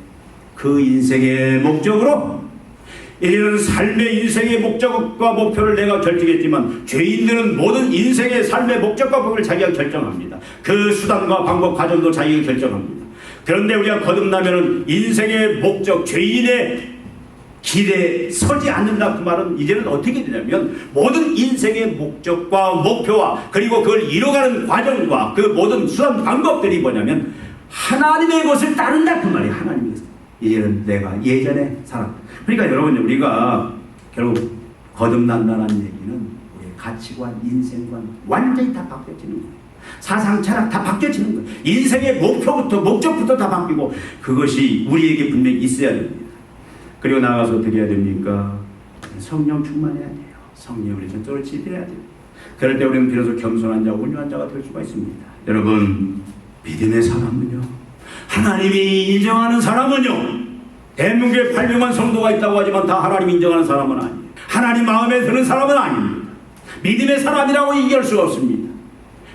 그 인생의 목적으로, 이제는 삶의 인생의 목적과 목표를 내가 결정했지만 죄인들은 모든 인생의 삶의 목적과 목표를 자기가 결정합니다. 그 수단과 방법, 과정도 자기가 결정합니다. 그런데 우리가 거듭나면은 인생의 목적, 죄인의 길에 서지 않는다. 그 말은 이제는 어떻게 되냐면 모든 인생의 목적과 목표와 그리고 그걸 이뤄가는 과정과 그 모든 수단 방법들이 뭐냐면 하나님의 것을 따른다. 그 말이에요. 하나님의 것을. 이제는 내가 예전에 살았다. 그러니까 여러분, 우리가 결국 거듭난다는 얘기는 우리의 가치관, 인생관 완전히 다 바뀌어지는 거예요. 사상, 철학 다 바뀌어지는 거예요. 인생의 목표부터 목적부터 다 바뀌고 그것이 우리에게 분명히 있어야 됩니다. 그리고 나아가서 어떻게 해야 됩니까? 성령 충만해야 돼요. 성령을 전적으로 지배해야 돼요. 그럴 때 우리는 비로소 겸손한 자, 온유한 자가 될 수가 있습니다. 여러분, 믿음의 사람은요, 하나님이 인정하는 사람은요, 대한민국에 800만 성도가 있다고 하지만 다 하나님 인정하는 사람은 아니에요. 하나님 마음에 드는 사람은 아닙니다. 믿음의 사람이라고 얘기할 수가 없습니다.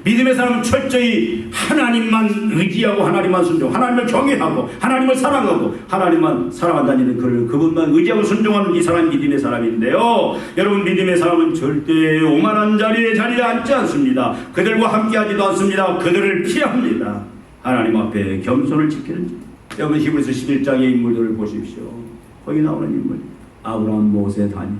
믿음의 사람은 철저히 하나님만 의지하고 하나님만 순종, 하나님을 경외하고 하나님을 사랑하고 하나님만 사랑한다는 그분만 의지하고 순종하는 이 사람이 믿음의 사람인데요. 여러분, 믿음의 사람은 절대 오만한 자리에 앉지 않습니다. 그들과 함께하지도 않습니다. 그들을 피합니다. 하나님 앞에 겸손을 지키는 자. 여러분, 히브리서 11장의 인물들을 보십시오. 거기 나오는 인물, 아브라함, 모세, 다니엘,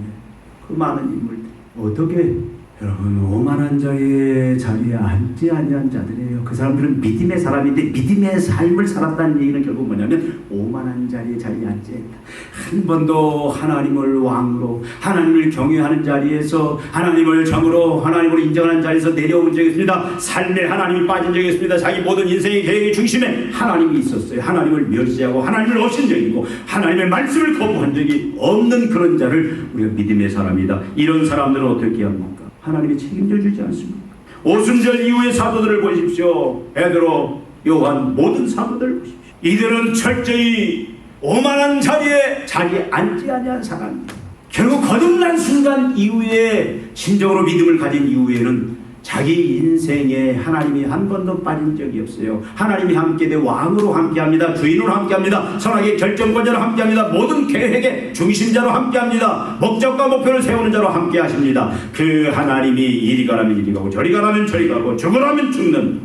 그 많은 인물들 어떻게, 여러분, 오만한 자의 자리에 앉지 아니한 자들이에요. 그 사람들은 믿음의 사람인데 믿음의 삶을 살았다는 얘기는 결국 뭐냐면 오만한 자리에 앉지 않다. 한 번도 하나님을 왕으로, 하나님을 경외하는 자리에서, 하나님을 정으로, 하나님으로 인정하는 자리에서 내려온 적이 있습니다. 삶에 하나님이 빠진 적이 있습니다. 자기 모든 인생의 계획의 중심에 하나님이 있었어요. 하나님을 멸시하고 하나님을 없인 적이고 하나님의 말씀을 거부한 적이 없는 그런 자를 우리가 믿음의 사람이다. 이런 사람들은 어떻게 합니까? 하나님이 책임져 주지 않습니까? 오순절 이후의 사도들을 보십시오. 베드로, 요한, 모든 사도들을 보십시오. 이들은 철저히 오만한 자리에 앉지 아니한 사람입니다. 결국 거듭난 순간 이후에, 진정으로 믿음을 가진 이후에는 자기 인생에 하나님이 한 번도 빠진 적이 없어요. 하나님이 함께 왕으로 함께합니다. 주인으로 함께합니다. 선악의 결정권자로 함께합니다. 모든 계획의 중심자로 함께합니다. 목적과 목표를 세우는 자로 함께하십니다. 그 하나님이 이리 가라면 이리 가고 저리 가라면 저리 가고 죽으라면 죽는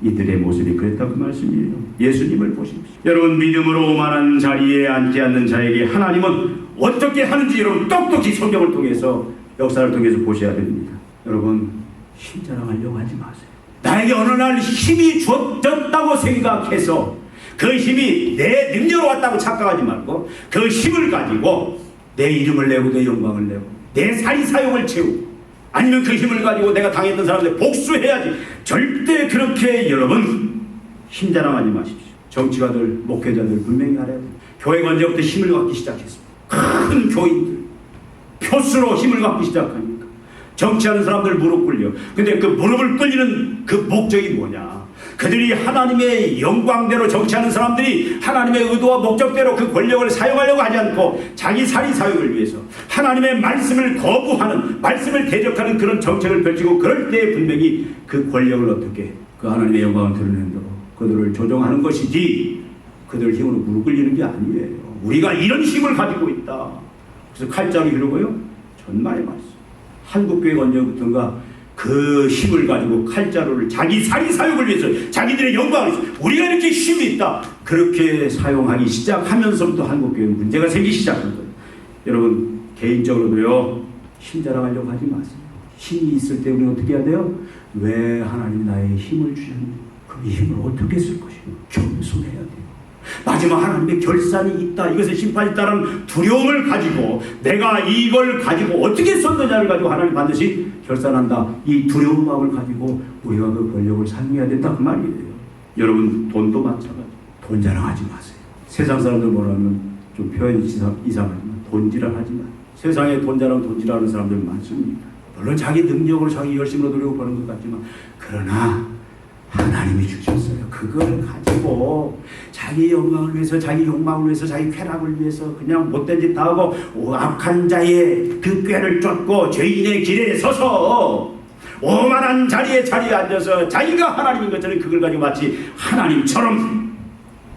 이들의 모습이 그랬다, 그 말씀이에요. 예수님을 보십시오. 여러분, 믿음으로 오만한 자리에 앉지 않는 자에게 하나님은 어떻게 하는지 여러분 똑똑히 성경을 통해서, 역사를 통해서 보셔야 됩니다. 여러분, 힘자랑하려고 하지 마세요. 나에게 어느 날 힘이 주어졌다고 생각해서 그 힘이 내 능력으로 왔다고 착각하지 말고 그 힘을 가지고 내 이름을 내고 내 영광을 내고 내 사리사욕을 채우고 아니면 그 힘을 가지고 내가 당했던 사람들 복수해야지. 절대 그렇게 여러분 힘자랑하지 마십시오. 정치가들, 목회자들 분명히 알아야 돼요. 교회가 언제부터 힘을 갖기 시작했습니다. 큰 교인들 표수로 힘을 갖기 시작하니까 정치하는 사람들 무릎 꿇려. 근데 그 무릎을 꿇리는 그 목적이 뭐냐? 그들이 하나님의 영광대로 정치하는 사람들이 하나님의 의도와 목적대로 그 권력을 사용하려고 하지 않고 자기 사리사욕을 위해서 하나님의 말씀을 거부하는, 말씀을 대적하는 그런 정책을 펼치고, 그럴 때 분명히 그 권력을 어떻게, 그 하나님의 영광을 드러내는 대로 그들을 조종하는 것이지 그들 힘으로 무릎 꿇리는 게 아니에요. 우리가 이런 힘을 가지고 있다. 그래서 칼자루 이루고요, 전말의 말씀. 한국교회가 언제부턴가 그 그 힘을 가지고 칼자루를 자기 살이 사욕을 위해서 자기들의 영광을 위해서 우리가 이렇게 힘이 있다 그렇게 사용하기 시작하면서부터 한국교회는 문제가 생기기 시작한 거예요. 여러분 개인적으로도요 힘 자랑하려고 하지 마세요. 힘이 있을 때 우리는 어떻게 해야 돼요? 왜 하나님이 나에게 힘을 주셨는지 그 힘을 어떻게 쓸 것인가 겸손해야 돼요. 마지막 하나님의 결산이 있다, 이것에 심판이 있다는 두려움을 가지고 내가 이걸 가지고 어떻게 썼느냐를 가지고 하나님 반드시 결산한다, 이 두려운 마음을 가지고 우리가 그 권력을 사용해야 된다 그 말이에요. 여러분 돈도 마찬가지. 돈 자랑하지 마세요. 세상 사람들 뭐라면 좀 표현이 이상하지만 돈지랄하지 마세요. 세상에 돈 자랑 돈지랄하는 사람들 많습니다. 물론 자기 능력으로 자기 열심으로 노력을 버는 것 같지만 그러나 하나님이 주셨어요. 그걸 가지고 자기 영광을 위해서, 자기 욕망을 위해서, 자기 쾌락을 위해서 그냥 못된 짓 다 하고 악한 자의 그 꾀를 쫓고 죄인의 길에 서서 오만한 자리에 앉아서 자기가 하나님인 것처럼 그걸 가지고 마치 하나님처럼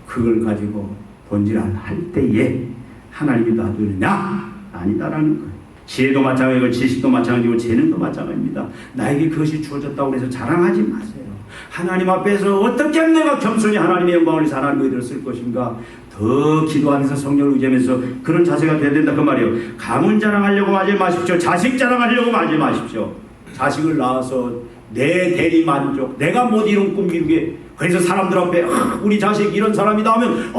그걸 가지고 본질을 할 때에 하나님이 놔두느냐? 아니다라는 거예요. 지혜도 마찬가지고 지식도 마찬가지고 재능도 마찬가지입니다. 나에게 그것이 주어졌다고 해서 자랑하지 마세요. 하나님 앞에서 어떻게 내가 겸손히 하나님의 영광을 위해서 하나님의 의를 쓸 것인가 더 기도하면서 성령을 의지하면서 그런 자세가 돼야 된다 그 말이에요. 가문 자랑하려고 하지 마십시오. 자식 자랑하려고 하지 마십시오. 자식을 낳아서 내 대리 만족, 내가 못 이룬 꿈 이루게, 그래서 사람들 앞에 우리 자식 이런 사람이다 하면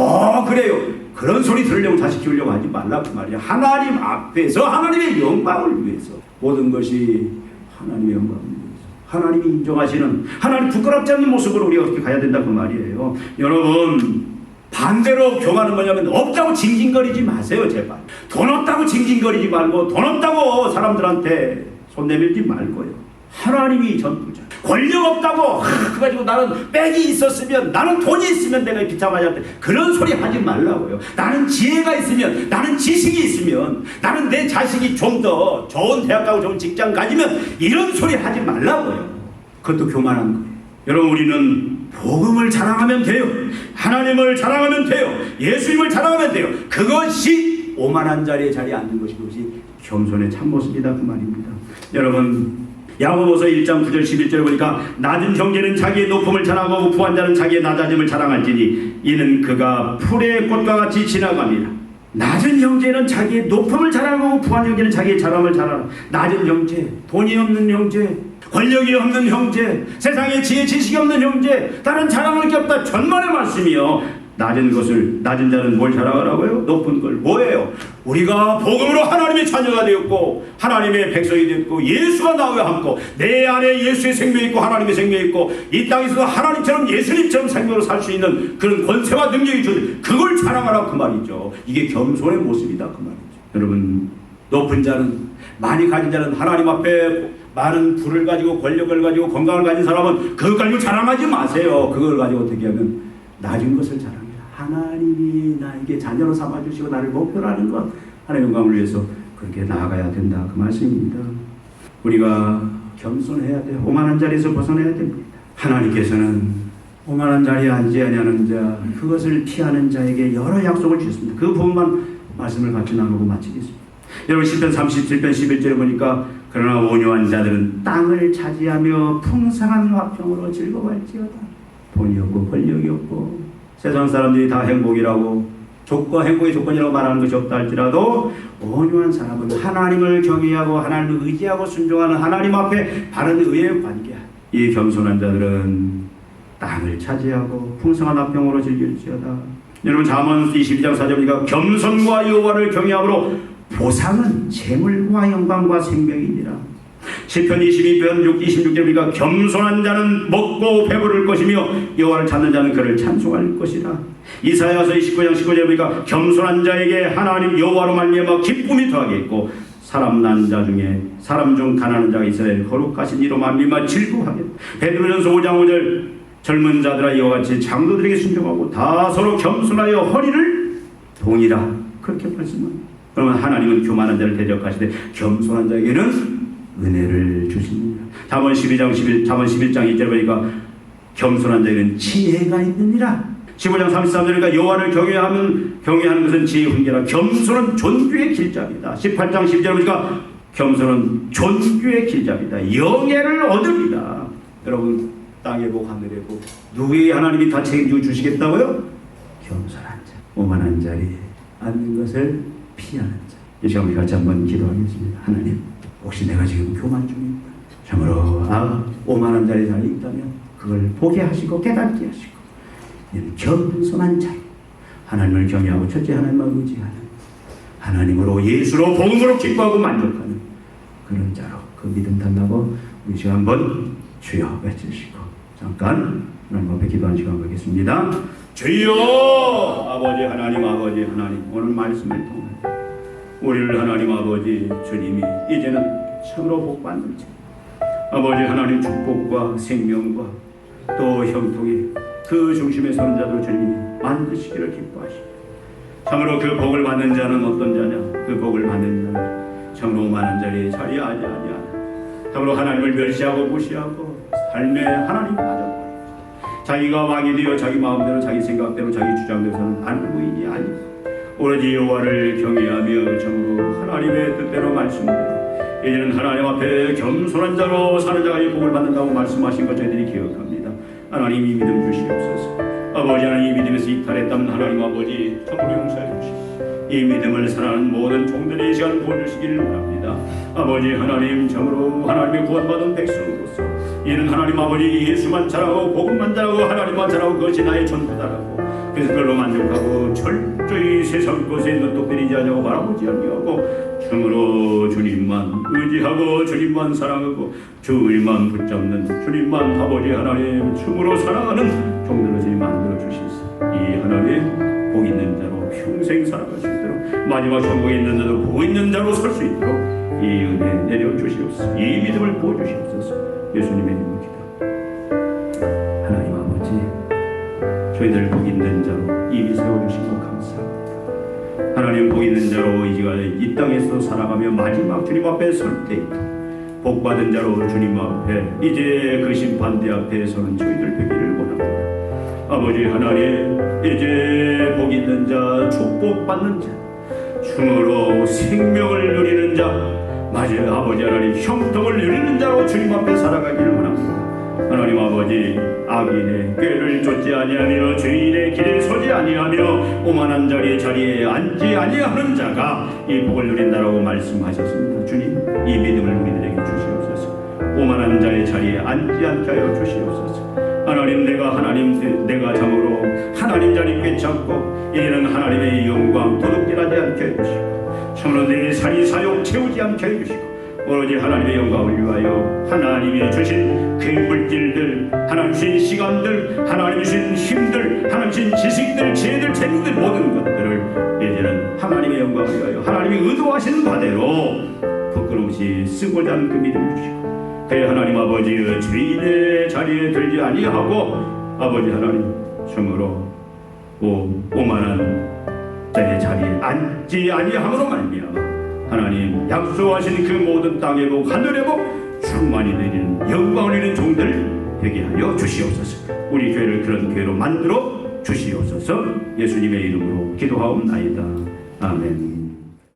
그래요, 그런 소리 들으려고 자식 키우려고 하지 말라 그 말이야. 하나님 앞에서 하나님의 영광을 위해서 모든 것이 하나님의 영광을 위해서 하나님이 인정하시는, 하나님 부끄럽지 않는 모습으로 우리가 어떻게 가야 된다 그 말이에요. 여러분 반대로 교만은 뭐냐면 없다고 징징거리지 마세요. 제발 돈 없다고 징징거리지 말고 돈 없다고 사람들한테 손 내밀지 말고요. 하나님이 전부자. 권력 없다고 그가지고 나는 백이 있었으면, 나는 돈이 있으면 내가 비참하지 않대, 그런 소리 하지 말라고요. 나는 지혜가 있으면, 나는 지식이 있으면, 나는 내 자식이 좀 더 좋은 대학 가고 좋은 직장 가지면 이런 소리 하지 말라고요. 그것도 교만한 거예요. 여러분 우리는 복음을 자랑하면 돼요. 하나님을 자랑하면 돼요. 예수님을 자랑하면 돼요. 그것이 오만한 자리에 앉는 것이 그것이 겸손의 참모습이다 그 말입니다. 여러분 야고보서 1장 9절 11절에 보니까 낮은 형제는 자기의 높음을 자랑하고 부한 자는 자기의 낮아짐을 자랑할지니 이는 그가 풀의 꽃과 같이 지나갑니다. 낮은 형제는 자기의 높음을 자랑하고 부한 형제는 자기의 자랑을 자랑하라. 낮은 형제, 돈이 없는 형제, 권력이 없는 형제, 세상에 지혜 지식이 없는 형제, 다른 자랑할 게 없다 전만의 말씀이요. 낮은 자는 뭘 자랑하라고요? 높은 걸 뭐예요? 우리가 복음으로 하나님의 자녀가 되었고 하나님의 백성이 되었고 예수가 나와 함고 내 안에 예수의 생명이 있고 하나님의 생명이 있고 이 땅에서도 하나님처럼 예수님처럼 생명으로 살 수 있는 그런 권세와 능력이 주는 그걸 자랑하라고 그 말이죠. 이게 겸손의 모습이다 그 말이죠. 여러분 높은 자는, 많이 가진 자는, 하나님 앞에 많은 부를 가지고 권력을 가지고 건강을 가진 사람은 그것 가지고 자랑하지 마세요. 그걸 가지고 어떻게 하면 낮은 것을 자랑해라. 하나님이 나에게 자녀로 삼아주시고 나를 목표로 하는 것, 하나님의 영광을 위해서 그렇게 나아가야 된다 그 말씀입니다. 우리가 겸손해야 돼요. 오만한 자리에서 벗어나야 됩니다. 하나님께서는 오만한 자리에 앉지 아니하는 자, 그것을 피하는 자에게 여러 약속을 주셨습니다. 그 부분만 말씀을 같이 나누고 마치겠습니다. 여러분 시편 37편 11절에 보니까 그러나 온유한 자들은 땅을 차지하며 풍성한 화평으로 즐거워할지어다. 돈이 없고 권력이 없고 세상 사람들이 다 행복이라고 행복의 조건이라고 말하는 것이 없다 할지라도 온유한 사람은 하나님을 경외하고 하나님을 의지하고 순종하는 하나님 앞에 바른 의에 관계한 이 겸손한 자들은 땅을 차지하고 풍성한 화평으로 즐길지어다. 여러분 잠언 22장 4절이니까 겸손과 여호와를 경외함으로 보상은 재물과 영광과 생명이니라. 시편 22편 26절이니까 겸손한 자는 먹고 배부를 것이며 여호와를 찾는 자는 그를 찬송할 것이라. 이사야서 29장 19절에 보니까 겸손한 자에게 하나님 여호와로 말미암아 기쁨이 더하겠고 사람 중 가난한 자가 이스라엘 거룩하신 이로 말미암아 즐거워하겠다. 베드로전서 5장 5절 젊은 자들아 이와 같이 장로들에게 순종하고 다 서로 겸손하여 허리를 동이라. 그렇게 말씀합니다. 그러면 하나님은 교만한 자를 대적하시되 겸손한 자에게는 은혜를 주십니다. 잠언 11장 2절에 보니까 겸손한 자에게는 지혜가 있느니라. 15장 33절이니까 여호와를 경외하는 것은 지혜의 훈계라. 겸손은 존귀의 길잡이다. 18장 12절에 보니까 겸손은 존귀의 길잡이다. 영예를 얻으리라. 여러분, 땅의 복 하늘의 복 누구에게 하나님이 다 책임지고 주시겠다고요? 겸손한 자, 오만한 자리에 앉는 것을 피하는 자. 이 시간 우리 같이 한번 기도하겠습니다. 하나님, 혹시 내가 지금 교만 중에 있다, 참으로 오만한 자리에 있다면 그걸 보게 하시고 깨닫게 하시고 이는 겸손한 자리, 하나님을 경외하고 첫째 하나님만 의지하는, 하나님으로 예수로 복음으로 기뻐하고 만족하는 그런 자로 그 믿음 달라고 우리 시간 한번 주여 외치시고 잠깐 하나님 앞에 기도하는 시간 갖겠습니다. 주여 아버지 하나님, 아버지 하나님, 오늘 말씀을 통해 우리를 하나님 아버지 주님이 이제는 참으로 복받는 자, 아버지 하나님 축복과 생명과 또 형통이 그 중심에 서는 자도 주님이 만드시기를 기뻐하시고, 참으로 그 복을 받는 자는 어떤 자냐? 그 복을 받는 자는 참으로 오만한 자리에 자리하지 아니하나, 참으로 하나님을 멸시하고 무시하고 삶의 하나님 빠져버리고 자기가 왕이 되어 자기 마음대로 자기 생각대로 자기 주장대로서는 안부인이 아니고 오로지 여호와를 경외하며 참으로 하나님의 뜻대로 말씀대로 이제는 하나님 앞에 겸손한 자로 사는 자가 이 복을 받는다고 말씀하신 것 저희들이 기억합니다. 하나님 이 믿음 주시옵소서. 아버지 하나님, 이 믿음에서 이탈했다면 하나님 아버지 참으로 용서해 주시고 이 믿음을 사랑하는 모든 종들의 시간 보여주시기를 원합니다. 아버지 하나님, 참으로 하나님의 구원받은 백성으로서 이는 하나님 아버지 예수만 잘하고 복음만 잘하고 하나님만 잘하고 그것이 나의 전부다라고, 그래서 그걸로 만족하고 철저히 세상 것에 눈독들이지 않냐고 바라보지 아니하고 참으로 주님만 의지하고 주님만 사랑하고 주님만 붙잡는, 주님만 아버지 하나님 참으로 사랑하는 종들로 주님 만들어 주시소. 이 하나님의 복 있는 자로 평생 살아갈 수 있도록, 마지막 천국에 있는 자도 복 있는 자로 설 수 있도록 이 은혜 내려 주시옵소서. 이 믿음을 부어 주시옵소서. 예수님의 이름으로 기도. 하나님 아버지, 저희들 복 있는 자로 이미 세워주시고 감사합니다. 하나님, 복 있는 자로 이 땅에서 살아가며 마지막 주님 앞에 설 때 복 받은 자로 주님 앞에 이제 그 심판대 앞에 서는 저희들 되기를 원합니다. 아버지 하나님, 이제 복 있는 자, 축복받는 자, 충으로 생명을 누리는 자, 맞아요 아버지 하나님, 형통을 누리는 자로 주님 앞에 살아가기를 원합니다. 하나님 아버지, 악인의 꾀를 쫓지 아니하며 죄인의 길에 서지 아니하며 오만한 자리에 앉지 아니하는 자가 이 복을 누린다라고 말씀하셨습니다. 주님, 이 믿음을 우리들에게 주시옵소서. 오만한 자의 자리에 앉지 않게 하여 주시옵소서. 하나님, 내가 참으로 하나님 자리 꿰잡고 이제는 하나님의 영광 도둑질하지 않게 해주시고 참으로 내 살이 사욕 채우지 않게 해주시고 오로지 하나님의 영광을 위하여 하나님이 주신 그 물질들, 하나님 주신 시간들, 하나님 주신 힘들, 하나님 주신 지식들, 지혜들, 재능들 모든 것들을 이제는 하나님의 영광을 위하여 하나님이 의도하시는 바대로 부끄러움없이 쓰고자 하는 그 믿음을 주시고, 그의 하나님 아버지 죄인의 자리에 들지 아니하고 아버지 하나님 참으로 오만한 자의 자리에 앉지 아니함으로 말미암아 하나님 약속하신 그 모든 땅의 복 하늘의 복 충만히 내리는 영광을 누리는 종들 되게 하여 주시옵소서. 우리 교회를 그런 교회로 만들어 주시옵소서. 예수님의 이름으로 기도하옵나이다. 아멘.